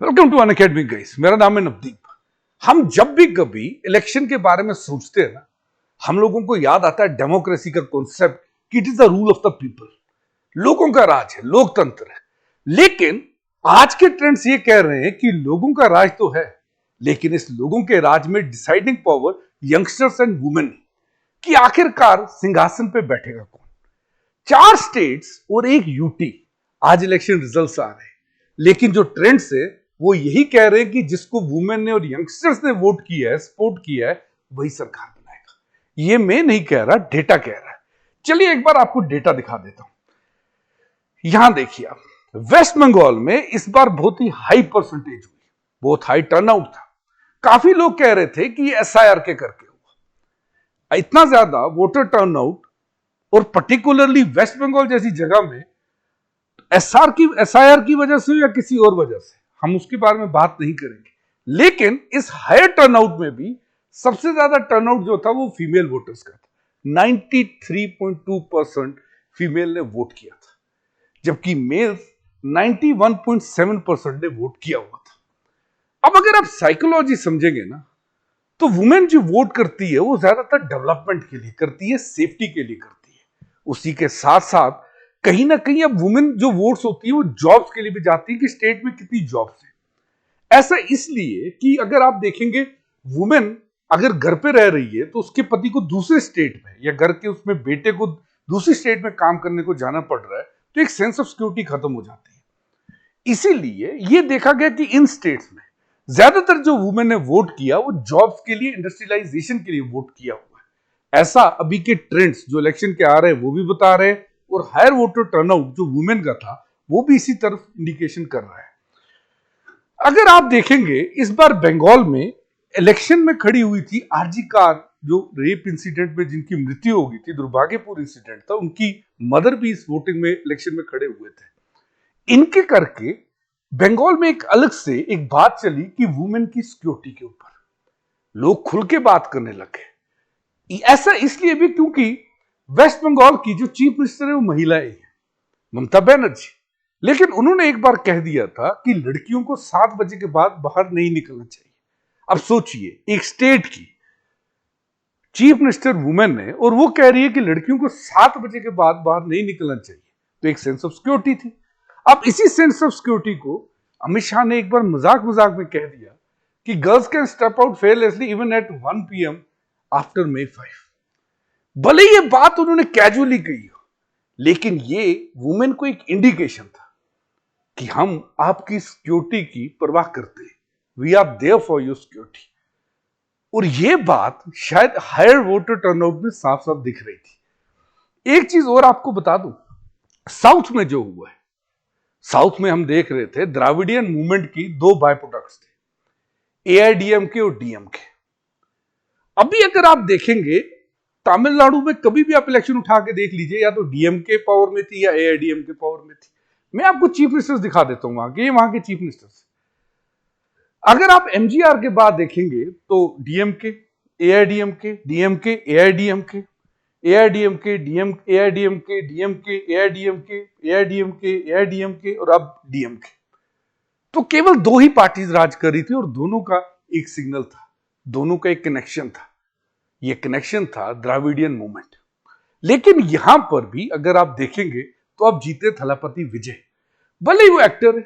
Welcome to Unacademy guys. मेरा नाम है नवदीप। हम जब भी कभी इलेक्शन के बारे में सोचते हैं ना, हम लोगों को याद आता है डेमोक्रेसी का कॉन्सेप्ट कि it is the rule of the people. लोगों का राज है, लोकतंत्र है। लेकिन आज के ट्रेंड्स ये कह रहे हैं कि लोगों का राज तो है, लेकिन इस लोगों के राज में deciding power youngsters and women कि आखिरकार सिंहासन पे बैठेगा कौन। 4 स्टेट्स और एक यूटी आज इलेक्शन रिजल्ट्स आ रहे हैं, लेकिन जो ट्रेंड्स है वो यही कह रहे हैं कि जिसको वुमेन ने और यंगस्टर्स ने वोट किया है, सपोर्ट किया है, वही सरकार बनाएगा। ये मैं नहीं कह रहा, डेटा कह रहा है। चलिए एक बार आपको डेटा दिखा देता हूं। यहां देखिए आप, वेस्ट बंगाल में इस बार बहुत ही हाई परसेंटेज हुई, बहुत हाई टर्नआउट था। काफी लोग कह रहे थे कि ये एसआईआर के करके हुआ। इतना ज्यादा वोटर टर्नआउट और पर्टिकुलरली वेस्ट बंगाल जैसी जगह में एसआईआर की वजह से या किसी और वजह से, हम उसके बारे में बात नहीं करेंगे। लेकिन इस हायर टर्नआउट में भी सबसे ज्यादा टर्नआउट जो था वो फीमेल वोटर्स का था। 93.2% फीमेल ने वोट किया था, जबकि मेल 91.7% ने वोट किया हुआ था। अब अगर आप साइकोलॉजी समझेंगे ना, तो वुमेन जो वोट करती है वो ज्यादातर डेवलपमेंट के लिए करती है, सेफ्टी के लिए करती है। उसी के साथ साथ कहीं ना कहीं अब वुमेन जो वोट्स होती है वो जॉब्स के लिए भी जाती है कि स्टेट में कितनी जॉब्स है। ऐसा इसलिए कि अगर आप देखेंगे, वुमेन अगर घर पे रह रही है तो उसके पति को दूसरे स्टेट में या घर के उसमें बेटे को दूसरी स्टेट में काम करने को जाना पड़ रहा है, तो एक सेंस ऑफ सिक्योरिटी खत्म हो जाती है। इसीलिए यह देखा गया कि इन स्टेट्स में ज्यादातर जो वुमेन ने वोट किया वो जॉब्स के लिए, इंडस्ट्रियलाइजेशन के लिए वोट किया हुआ है। ऐसा अभी के ट्रेंड्स जो इलेक्शन के आ रहे हैं वो भी बता रहे हैं, और हायर वोटर टर्नआउट जो वुमेन का था वो भी इसी तरफ इंडिकेशन कर रहा है। अगर आप देखेंगे, इस बार बंगाल में इलेक्शन में खड़ी हुई थी आरजी कार, जो रेप इंसिडेंट में जिनकी मृत्यु हो गई थी, दुर्भाग्यपूर्ण इंसिडेंट था। उनकी मदर भी इस वोटिंग में, इलेक्शन में खड़े हुए थे। इनके करके बंगाल में एक अलग से एक बात चली कि वुमेन की सिक्योरिटी के ऊपर लोग खुल के बात करने लगे। ऐसा इसलिए भी क्योंकि वेस्ट बंगाल की जो चीफ मिनिस्टर है वो महिलाएं हैं, ममता बनर्जी। लेकिन उन्होंने एक बार कह दिया था कि लड़कियों को 7 बजे के बाद बाहर नहीं निकलना चाहिए। अब सोचिए, एक स्टेट की चीफ मिनिस्टर वुमेन है और वो कह रही है कि लड़कियों को 7 बजे के बाद बाहर नहीं निकलना चाहिए, तो एक सेंस ऑफ सिक्योरिटी थी। अब इसी सेंस ऑफ सिक्योरिटी को अमित शाह ने एक बार मजाक मजाक में कह दिया कि girls can step out fearlessly even at 1 PM after May 5। भले ये बात उन्होंने कैजुअली कही हो, लेकिन ये वुमेन को एक इंडिकेशन था कि हम आपकी सिक्योरिटी की परवाह करते हैं, we are there for your security. और ये बात शायद हायर वोटर टर्नआउट में साफ साफ दिख रही थी। एक चीज और आपको बता दूं, साउथ में जो हुआ है, साउथ में हम देख रहे थे द्राविडियन मूवमेंट की 2 बाय प्रोडक्ट्स थे, एआईडीएमके और डीएमके। अभी अगर आप देखेंगे, तमिलनाडु में कभी भी आप इलेक्शन उठा के देख लीजिए, या तो डीएमके पावर में थी या एआईडीएमके पावर में थी। मैं आपको चीफ मिनिस्टर्स दिखा देता हूं वहां के चीफ मिनिस्टर्स। अगर आप एमजीआर के बाद देखेंगे तो DMK, AIADMK, DMK, AIADMK, AIADMK, DMK, AIADMK, DMK, AIADMK, AIADMK, AIADMK और अब डीएमके। तो केवल 2 ही पार्टीज राज कर रही थी और दोनों का एक सिग्नल था, दोनों का एक कनेक्शन था। यह कनेक्शन था द्राविडियन मूवमेंट। लेकिन यहां पर भी अगर आप देखेंगे तो अब जीते थलापति विजय। भले ही वो एक्टर है,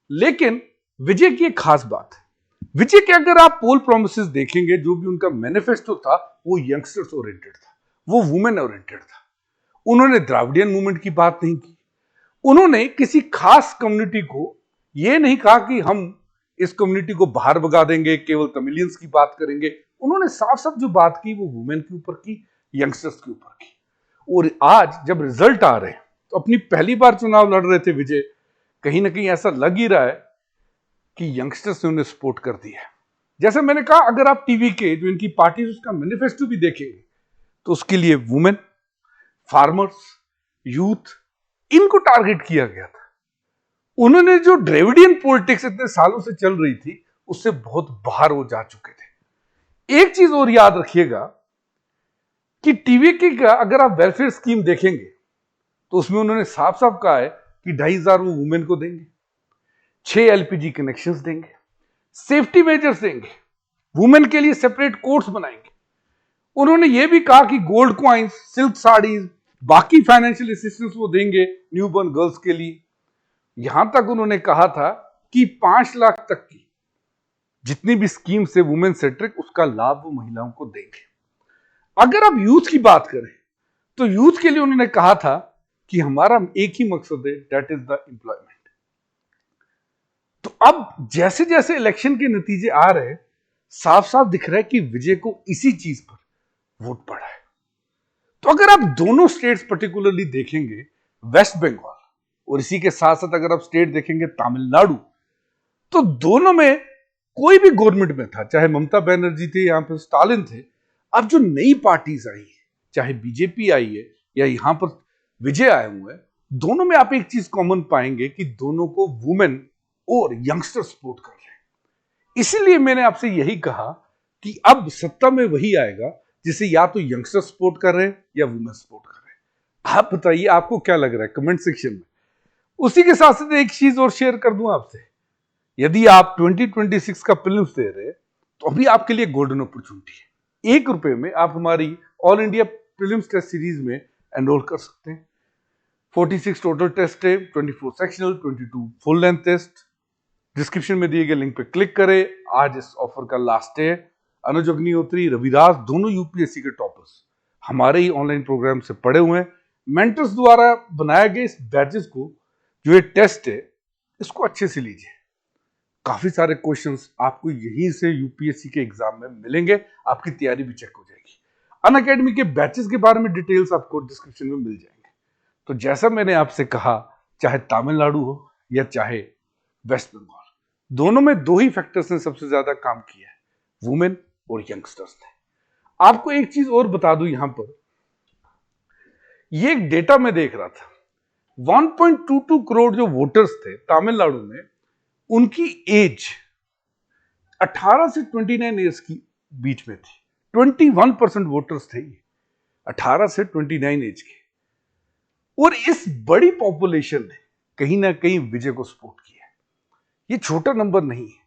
लेकिन विजय की एक खास बात है। विजय के अगर आप पोल प्रोमिसेस देखेंगे, जो भी उनका मैनिफेस्टो था वो यंगस्टर्स ओरिएंटेड था, वो वुमेन ओरिएंटेड था। उन्होंने द्राविडियन मूवमेंट की बात नहीं की, उन्होंने किसी खास कम्युनिटी को यह नहीं कहा कि हम इस कम्युनिटी को बाहर भगा देंगे, केवल तमिलियंस की बात करेंगे। उन्होंने साफ साफ जो बात की वो वुमेन के ऊपर की, यंगस्टर्स के ऊपर की। और आज जब रिजल्ट आ रहे हैं, तो अपनी पहली बार चुनाव लड़ रहे थे विजय, कहीं ना कहीं ऐसा लग ही रहा है कि यंगस्टर्स ने उन्हें सपोर्ट कर दिया है। जैसे मैंने कहा, अगर आप टीवी के जो इनकी पार्टी उसका मैनिफेस्टो भी देखेंगे, तो उसके लिए वुमेन, फार्मर्स, यूथ, इनको टारगेट किया गया था। उन्होंने जो द्रविडियन पॉलिटिक्स इतने सालों से चल रही थी, उससे बहुत बाहर वो जा चुके थे। एक चीज और याद रखिएगा कि टीवीके का अगर आप वेलफेयर स्कीम देखेंगे, तो उसमें उन्होंने साफ साफ कहा है कि 2,500 वो वुमेन को देंगे। 6 एलपीजी कनेक्शंस देंगे, सेफ्टी मेजर्स देंगे, वुमेन के लिए सेपरेट कोर्ट्स बनाएंगे। उन्होंने यह भी कहा कि गोल्ड कॉइन्स, सिल्क साड़ीज, बाकी फाइनेंशियल असिस्टेंस वो देंगे न्यूबॉर्न गर्ल्स के लिए। यहां तक उन्होंने कहा था कि 5 लाख तक की जितनी भी स्कीम से वुमेन सेंट्रिक, उसका लाभ वो महिलाओं को देंगे। अगर आप यूथ की बात करें तो यूथ के लिए उन्होंने कहा था कि हमारा एक ही मकसद है, दैट इज द एम्प्लॉयमेंट। तो अब जैसे जैसे इलेक्शन के नतीजे आ रहे हैं, साफ साफ दिख रहा है कि विजय को इसी चीज पर वोट पड़ा है। तो अगर आप दोनों स्टेट्स पर्टिकुलरली देखेंगे, वेस्ट बंगाल और इसी के साथ साथ अगर आप स्टेट देखेंगे तमिलनाडु, तो दोनों में कोई भी गवर्नमेंट में था, चाहे ममता बनर्जी थे, यहां पर स्टालिन थे। अब जो नई पार्टीज आई है, चाहे बीजेपी आई है या यहां पर विजय आए हुए हैं, दोनों में आप एक चीज कॉमन पाएंगे कि दोनों को वुमेन और यंगस्टर सपोर्ट कर रहे हैं। इसीलिए मैंने आपसे यही कहा कि अब सत्ता में वही आएगा जिसे या तो यंगस्टर सपोर्ट कर रहे हैं या वुमेन सपोर्ट कर रहे हैं। आप बताइए, आपको क्या लग रहा है कमेंट सेक्शन में। उसी के साथ साथ एक चीज और शेयर कर दूं आपसे, यदि आप 2026 का प्रीलिम्स दे रहे हैं तो अभी आपके लिए गोल्डन अपॉर्चुनिटी है। ₹1 में आप हमारी all India prelims test series में एनरोल कर सकते हैं। 46 टोटल टेस्ट है, 24 sectional, 22 full length test. Description में दिए गए लिंक पे क्लिक करें। आज इस ऑफर का लास्ट है। अनुज अग्निहोत्री, रविदास, दोनों यूपीएससी के टॉपर्स हमारे ही ऑनलाइन प्रोग्राम से पढ़े हुए हैं। मेंटर्स द्वारा बनाए गए इस बैचेस को, जो ये टेस्ट है, इसको अच्छे से लीजिए। काफी सारे क्वेश्चंस आपको यहीं से यूपीएससी के एग्जाम में मिलेंगे, आपकी तैयारी भी चेक हो जाएगी। अनअकैडमी के बैचेस के बारे में डिटेल्स आपको डिस्क्रिप्शन में मिल जाएंगे। तो जैसा मैंने आपसे कहा, चाहे तमिलनाडु हो या चाहे वेस्ट बंगाल, दोनों में दो ही फैक्टर्स ने सबसे ज्यादा काम किया है, वुमेन और यंगस्टर्स ने। आपको एक चीज और बता दूं, यहां पर ये एक डेटा में देख रहा था, 1.22 करोड़ जो वोटर्स थे तमिलनाडु में, उनकी एज 18 से 29 ईयर्स की बीच में थी। 21% वोटर्स थे 18 से 29 एज के। और इस बड़ी पॉपुलेशन ने कहीं ना कहीं विजय को सपोर्ट किया है। ये छोटा नंबर नहीं है।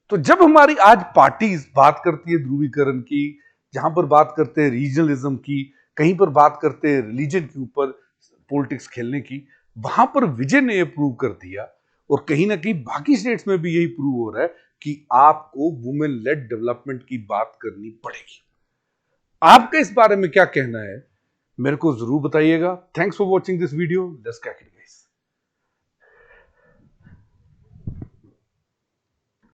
तो जब हमारी आज पार्टीज बात करती है ध्रुवीकरण की, जहां पर बात करते हैं रीजनलिज्म की, कहीं पर बात करते हैं रिलीजन के ऊपर पॉलिटिक्स खेलने की, वहां पर विजय ने यह प्रूव कर दिया, और कहीं ना कहीं बाकी स्टेट्स में भी यही प्रूव हो रहा है कि आपको वुमेन लेड डेवलपमेंट की बात करनी पड़ेगी। आपका इस बारे में क्या कहना है, मेरे को जरूर बताइएगा। Thanks for watching this video. Let's crack it.